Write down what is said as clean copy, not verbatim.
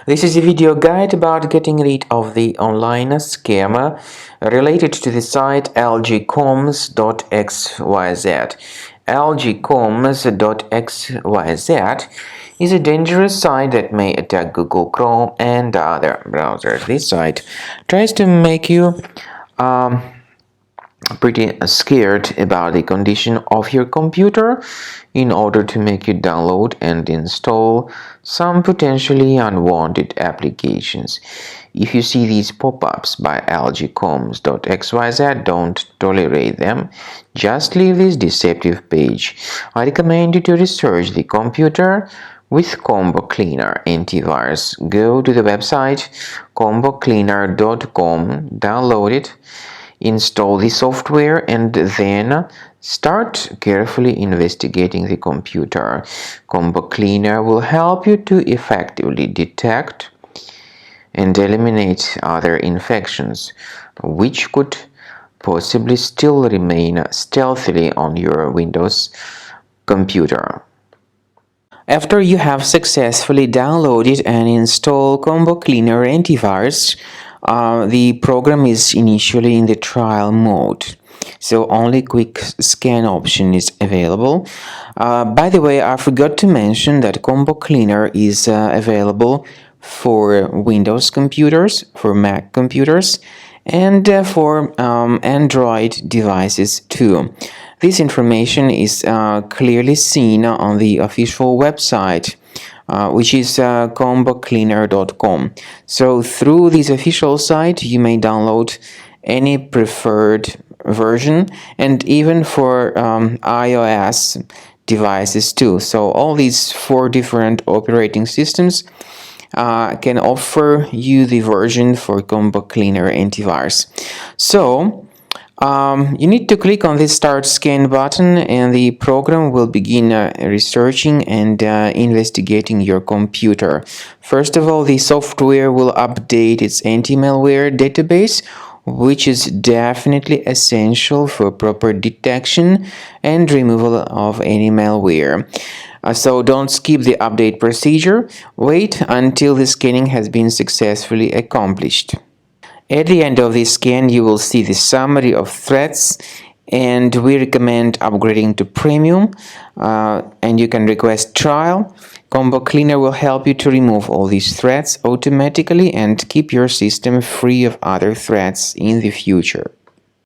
This is a video guide about getting rid of the online scam related to the site Algycoms.xyz. Algycoms.xyz is a dangerous site that may attack Google Chrome and other browsers. This site tries to make you pretty scared about the condition of your computer in order to make you download and install some potentially unwanted applications. If you see these pop-ups by Algycoms.xyz, don't tolerate them. Just leave this deceptive page. I recommend you to research the computer with Combo Cleaner antivirus. Go to the website combocleaner.com, download it, install the software, and then start carefully investigating the computer. Combo Cleaner will help you to effectively detect and eliminate other infections which could possibly still remain stealthily on your Windows computer. After you have successfully downloaded and installed Combo Cleaner antivirus, the program is initially in the trial mode, so only quick scan option is available. By the way, I forgot to mention that Combo Cleaner is available for Windows computers, for Mac computers, and for Android devices too. This information is clearly seen on the official website, which is combocleaner.com. So through this official site, you may download any preferred version, and even for iOS devices too. So all these 4 different operating systems can offer you the version for Combo Cleaner antivirus. So you need to click on the Start Scan button, and the program will begin researching and investigating your computer. First of all, the software will update its anti-malware database, which is definitely essential for proper detection and removal of any malware. So don't skip the update procedure. Wait until the scanning has been successfully accomplished. At the end of the scan, you will see the summary of threats, and we recommend upgrading to Premium, and you can request trial. Combo Cleaner will help you to remove all these threats automatically and keep your system free of other threats in the future.